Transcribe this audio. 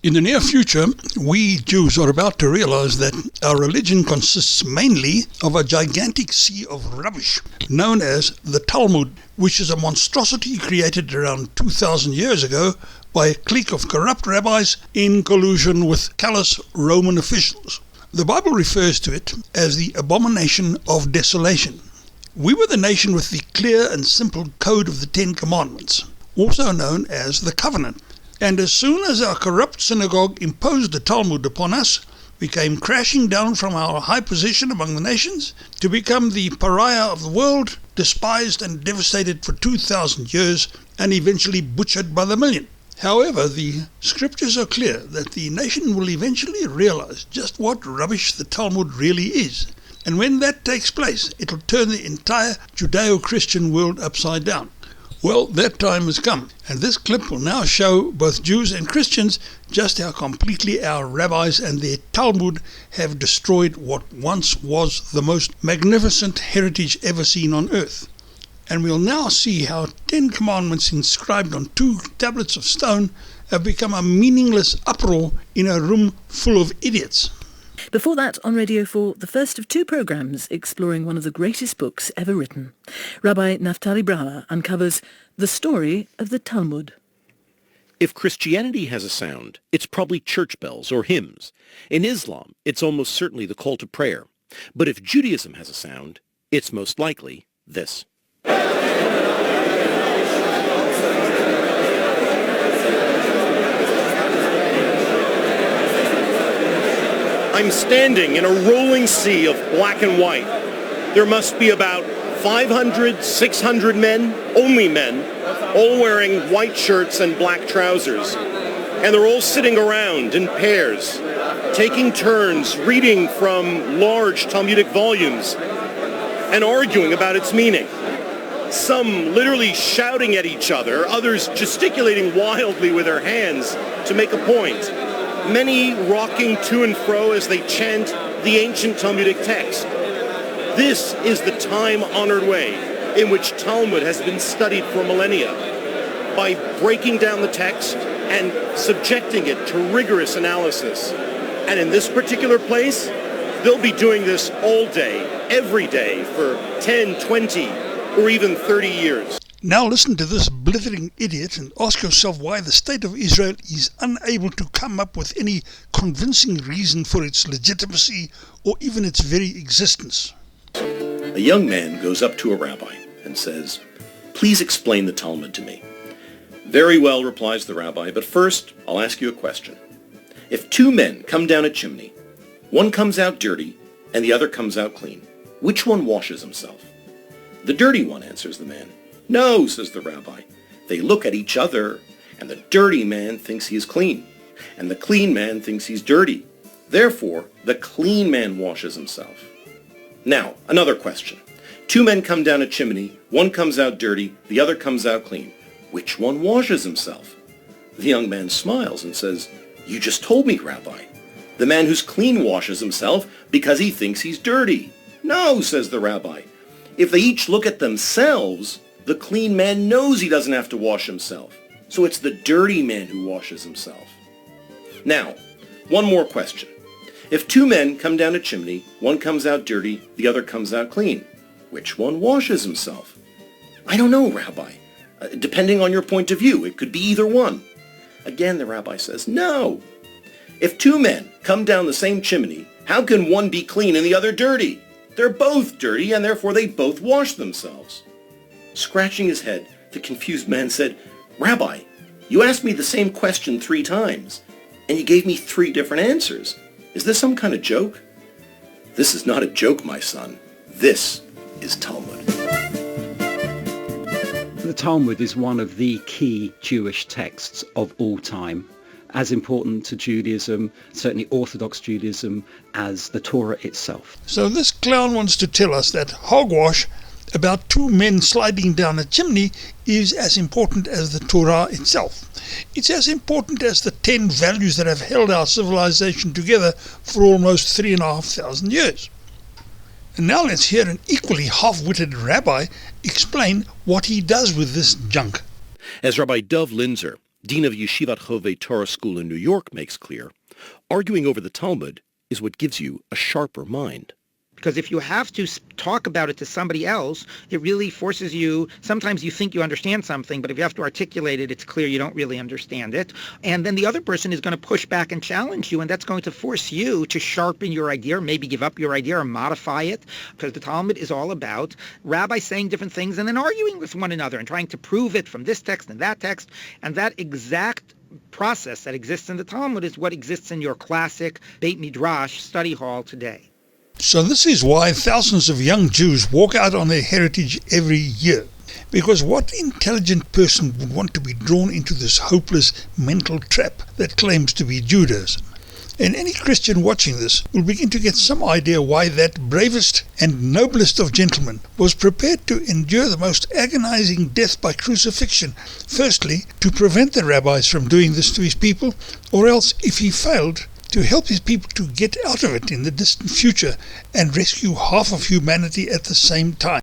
In the near future, we Jews are about to realize that our religion consists mainly of a gigantic sea of rubbish known as the Talmud, which is a monstrosity created around 2,000 years ago by a clique of corrupt rabbis in collusion with callous Roman officials. The Bible refers to it as the abomination of desolation. We were the nation with the clear and simple code of the Ten Commandments, also known as the Covenant. And as soon as our corrupt synagogue imposed the Talmud upon us, we came crashing down from our high position among the nations to become the pariah of the world, despised and devastated for 2,000 years, and eventually butchered by the million. However, the scriptures are clear that the nation will eventually realize just what rubbish the Talmud really is. And when that takes place, it'll turn the entire Judeo-Christian world upside down. Well, that time has come, and this clip will now show both Jews and Christians just how completely our rabbis and their Talmud have destroyed what once was the most magnificent heritage ever seen on earth. And we'll now see how 10 commandments inscribed on 2 tablets of stone have become a meaningless uproar in a room full of idiots. Before that, on Radio 4, the first of 2 programmes exploring one of the greatest books ever written. Rabbi Naftali Brauer uncovers the story of the Talmud. If Christianity has a sound, it's probably church bells or hymns. In Islam, it's almost certainly the call to prayer. But if Judaism has a sound, it's most likely this. I'm standing in a rolling sea of black and white. There must be about 500, 600 men, only men, all wearing white shirts and black trousers. And they're all sitting around in pairs, taking turns reading from large Talmudic volumes and arguing about its meaning. Some literally shouting at each other, others gesticulating wildly with their hands to make a point. Many rocking to and fro as they chant the ancient Talmudic text. This is the time-honored way in which Talmud has been studied for millennia, by breaking down the text and subjecting it to rigorous analysis. And in this particular place, they'll be doing this all day, every day, for 10, 20, or even 30 years. Now listen to this blithering idiot and ask yourself why the state of Israel is unable to come up with any convincing reason for its legitimacy or even its very existence. A young man goes up to a rabbi and says, "Please explain the Talmud to me." "Very well," replies the rabbi, "but first I'll ask you a question. If 2 men come down a chimney, one comes out dirty and the other comes out clean, which one washes himself?" "The dirty one," answers the man. "No," says the rabbi. "They look at each other, and the dirty man thinks he is clean, and the clean man thinks he's dirty. Therefore, the clean man washes himself." Now, another question. 2 men come down a chimney, one comes out dirty, the other comes out clean. Which one washes himself? The young man smiles and says, "You just told me, Rabbi. The man who's clean washes himself because he thinks he's dirty." "No," says the rabbi. "If they each look at themselves, the clean man knows he doesn't have to wash himself. So it's the dirty man who washes himself." Now, one more question. If 2 men come down a chimney, one comes out dirty, the other comes out clean, which one washes himself? "I don't know, Rabbi. Depending on your point of view, it could be either one." Again, the rabbi says, "No. If 2 men come down the same chimney, how can one be clean and the other dirty? They're both dirty, and therefore they both wash themselves." Scratching his head, the confused man said, "Rabbi, you asked me the same question 3 times, and you gave me 3 different answers. Is this some kind of joke?" "This is not a joke, my son. This is Talmud." The Talmud is one of the key Jewish texts of all time, as important to Judaism, certainly Orthodox Judaism, as the Torah itself. So this clown wants to tell us that hogwash about 2 men sliding down a chimney is as important as the Torah itself. It's as important as the 10 values that have held our civilization together for almost 3,500 years. And now let's hear an equally half-witted rabbi explain what he does with this junk. As Rabbi Dov Linzer, dean of Yeshivat Chovei Torah School in New York, makes clear, arguing over the Talmud is what gives you a sharper mind. Because if you have to talk about it to somebody else, it really forces you, sometimes you think you understand something, but if you have to articulate it, it's clear you don't really understand it. And then the other person is going to push back and challenge you, and that's going to force you to sharpen your idea, or maybe give up your idea or modify it, because the Talmud is all about rabbis saying different things and then arguing with one another and trying to prove it from this text and that text. And that exact process that exists in the Talmud is what exists in your classic Beit Midrash study hall today. So this is why thousands of young Jews walk out on their heritage every year. Because what intelligent person would want to be drawn into this hopeless mental trap that claims to be Judaism? And any Christian watching this will begin to get some idea why that bravest and noblest of gentlemen was prepared to endure the most agonizing death by crucifixion, firstly, to prevent the rabbis from doing this to his people, or else, if he failed, to help his people to get out of it in the distant future and rescue half of humanity at the same time.